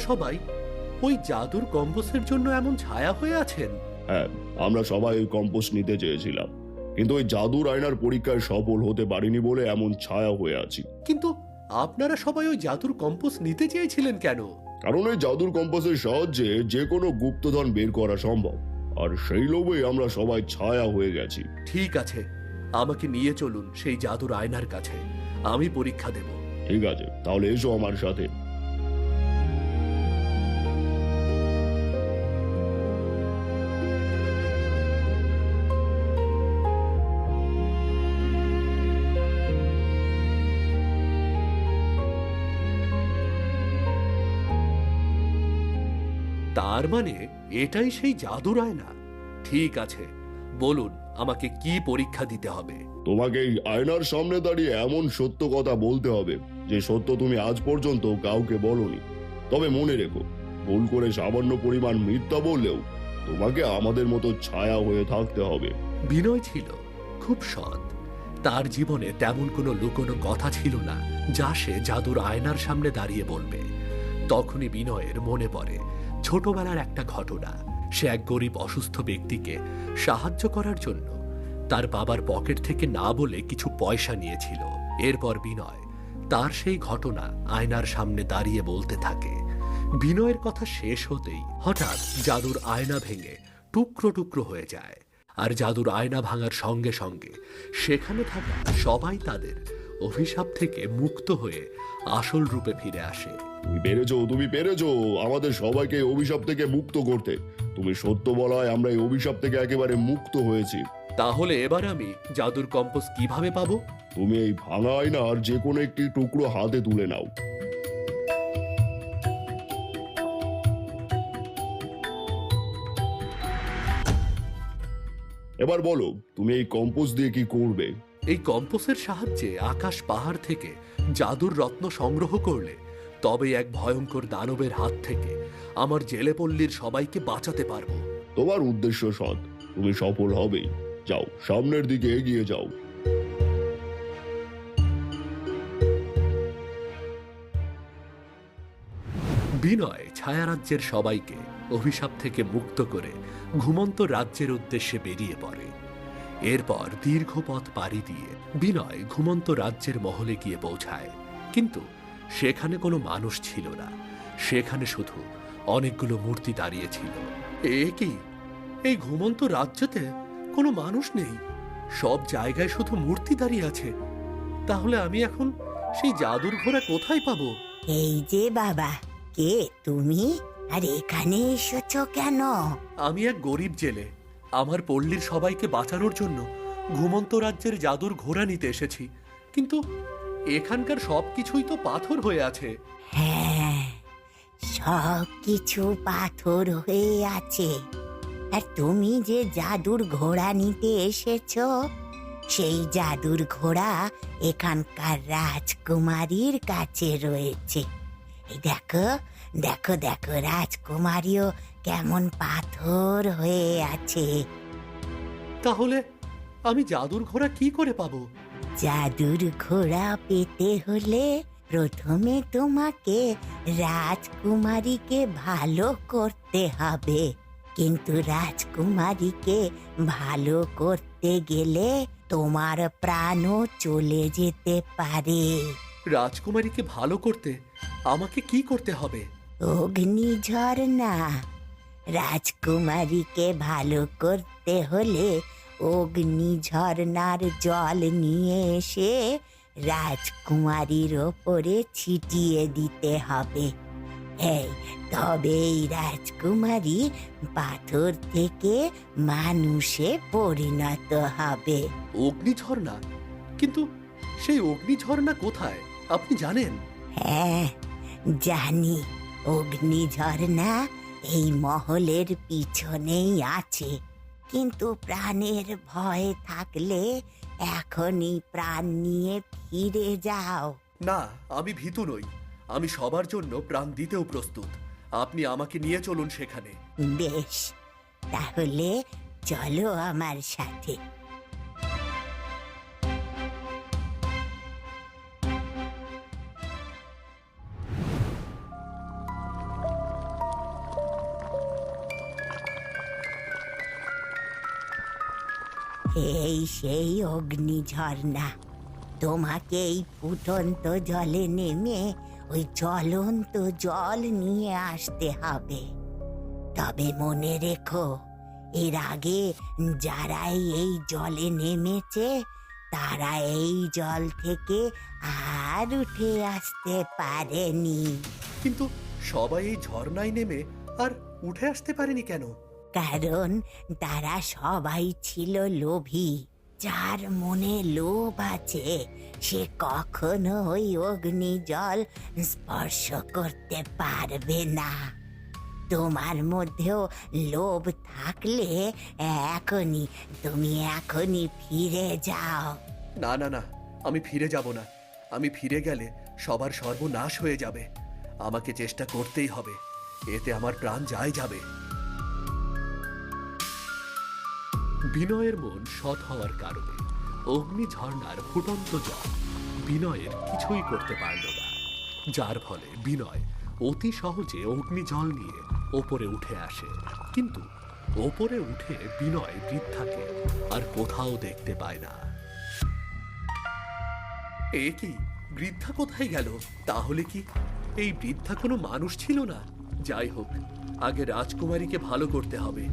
সবাই ওই জাদুর কম্পাসের জন্য এমন ছায়া হয়ে আছেন? হ্যাঁ, আমরা সবাই ওই কম্পোস নিতে চেয়েছিলাম, কিন্তু ওই জাদুর আয়নার পরীক্ষায় সফল হতে পারিনি বলে এমন ছায়া হয়ে আছি। কিন্তু আপনারা সবাই ওই জাদুর কম্পাস নিতে চেয়েছিলেন কেন? কারণ ওই জাদুর কম্পাসের সাহায্যে যে কোনো গুপ্তধন বের করা সম্ভব, আর সেই লোভে আমরা সবাই ছায়া হয়ে গেছি। ঠিক আছে, আমাকে নিয়ে চলুন সেই জাদুর আয়নার কাছে, আমি পরীক্ষা দেব। ঠিক আছে, তাহলে এসো আমার সাথে। তার মানে এটাই সেই জাদুর আয়না। ঠিক আছে, বলুন আমাকে কি পরীক্ষা দিতে হবে? তোমাকে এই আয়নার সামনে দাঁড়িয়ে এমন সত্য কথা বলতে হবে যে সত্য তুমি আজ পর্যন্ত কাউকে বলনি। তবে মনে রেখো, ভুল করে সামান্য পরিমাণ মিথ্যা বললেও তোমাকে আমাদের মতো ছায়া হয়ে থাকতে হবে। বিনয় ছিল খুব সৎ। তার জীবনে তেমন কোনো লুকোনো কথা ছিল না যা সে জাদুর আয়নার সামনে দাঁড়িয়ে বলবে। তখনই বিনয়ের মনে পড়ে ছোটবেলার একটা ঘটনা। সে এক গরিব অসুস্থ ব্যক্তিকে সাহায্য করার জন্য তার বাবার পকেট থেকে না বলে কিছু পয়সা নিয়েছিল। এরপর বিনয় তার সেই ঘটনা আয়নার সামনে দাঁড়িয়ে বলতে থাকে। বিনয়ের কথা শেষ হতেই হঠাৎ জাদুর আয়না ভেঙে টুকরো টুকরো হয়ে যায়। আর জাদুর আয়না ভাঙার সঙ্গে সঙ্গে সেখানে থাকা সবাই তাদের অভিশাপ থেকে মুক্ত হয়ে আসল রূপে ফিরে আসে। তুমি পেরেছো আমাদের সবাইকে এই অভিশাপ থেকে মুক্ত করতে। তুমি সত্য বলায় আমরা এই অভিশাপ থেকে একেবারে মুক্ত হয়েছি। তাহলে এবার আমি জাদুর কম্পাস কিভাবে পাবো? তুমি এই ভাঙা আয়নার যে কোনো একটি টুকরো হাতে তুলে নাও। এবার বলো, তুমি এই কম্পোজ দিয়ে কি করবে? এই কম্পাসের সাহায্যে আকাশ পাহাড় থেকে জাদুর রত্ন সংগ্রহ করলে তবে এক ভয়ঙ্কর দানবের হাত থেকে আমার জেলেপল্লীর সবাইকে বাঁচাতে পারবো। তোমার উদ্দেশ্য সৎ, তুমি সফল হবেই। যাও, সামনের দিকে এগিয়ে যাও। বিনয় ছায়ারাজ্যের সবাইকে অভিশাপ থেকে মুক্ত করে ঘুমন্ত রাজ্যের উদ্দেশ্যে বেরিয়ে পড়ে। এরপর দীর্ঘ পথ পাড়ি দিয়ে বিনয় ঘুমন্ত রাজ্যের মহলে গিয়ে পৌঁছায়। কিন্তু সেখানে কোনো মানুষ ছিল না, সেখানে শুধু অনেকগুলো মূর্তি দাঁড়িয়েছিল। এ কি, এই ঘুমন্ত রাজ্যতে কোনো মানুষ নেই, সব জায়গায় শুধু মূর্তি দাঁড়িয়ে আছে। তাহলে আমি এখন সেই জাদুর ঘোড়া কোথায় পাবো? এই যে বাবা, কে তুমি? আর এখানে এসেছো কেন? আমি এক গরিব জেলে, আমার পল্লীর সবাইকে বাঁচানোর জন্য ঘুমন্ত রাজ্যের জাদুর ঘোড়া নিতে এসেছি। কিন্তু এখানকার সবকিছুই তো পাথর হয়ে আছে। হ্যাঁ, সব কিছু পাথর হয়ে আছে। আর তুমি যে জাদুর ঘোড়া নিতে এসেছো, সেই জাদুর ঘোড়া এখানকার রাজকুমারীর কাছে রয়েছে। এই দেখো দেখো দেখো, রাজকুমারীও কেমন পাথর হয়ে আছে। তাহলে আমি জাদুর ঘোড়া কি করে পাবো? জাদুর ঘোড়া পেতে হলে প্রথমে তোমাকে রাজকুমারীকে ভালো করতে হবে। কিন্তু রাজকুমারীকে ভালো করতে গেলে তোমার প্রাণও চলে যেতে পারে। রাজকুমারীকে ভালো করতে আমাকে কি করতে হবে? অগ্নিঝর্ণা। রাজকুমারীকে ভালো করতে হলে অগ্নিঝর্ণার জল নিয়ে এসে রাজকুমারীর ওপরে ছিটিয়ে দিতে হবে। এই তবেই রাজকুমারী পাথর থেকে মানুষে পরিণত হবে। অগ্নিঝর্ণা? কিন্তু সেই অগ্নিঝর্ণা কোথায় আপনি জানেন? হ্যাঁ জানি, অগ্নিঝর্ণা এই মহলের পিছনেই আছে। কিন্তু প্রাণের ভয় থাকলে এখনই প্রাণ নিয়ে ফিরে যাও। না, আমি ভীতু নই, আমি সবার জন্য প্রাণ দিতেও প্রস্তুত। আপনি আমাকে নিয়ে চলুন সেখানে। বেশ, তাহলে চলো আমার সাথে। এই সেই অগ্নি ঝর্ণা। তোমাকে এই ফুটন্ত জলে নেমে ওই জ্বলন্ত জল নিয়ে আসতে হবে। তবে মনে রেখো, এর আগে যারাই এই জলে নেমেছে তারা এই জল থেকে আর উঠে আসতে পারেনি। কিন্তু সবাই এই ঝর্ণায় নেমে আর উঠে আসতে পারেনি কেন? কারণ তারা সবাই ছিল লোভী। যার মনে লোভ আছে সে কখনো ওই অগ্নি জল স্পর্শ করতে পারবে না। তোমার মধ্যেও লোভ থাকলে তুমি এখনই ফিরে যাও। না না না, আমি ফিরে যাব না। আমি ফিরে গেলে সবার সর্বনাশ হয়ে যাবে। আমাকে চেষ্টা করতেই হবে, এতে আমার প্রাণ যায় যাবে। বিনয়ের মন সৎ হওয়ার কারণে অগ্নি ঝর্ণার ফুটন্ত জল বিনয়ের কিছুই করতে পারল না, যার ফলে বিনয় অতি সহজে অগ্নি জল নিয়ে ওপরে উঠে আসে। কিন্তু ওপরে উঠে বিনয় বৃদ্ধাকে আর কোথাও দেখতে পায় না। এ কি, বৃদ্ধা কোথায় গেল? তাহলে কি এই বৃদ্ধা কোনো মানুষ ছিল না? যাই হোক, আগে রাজকুমারীকে ভালো করতে হবে।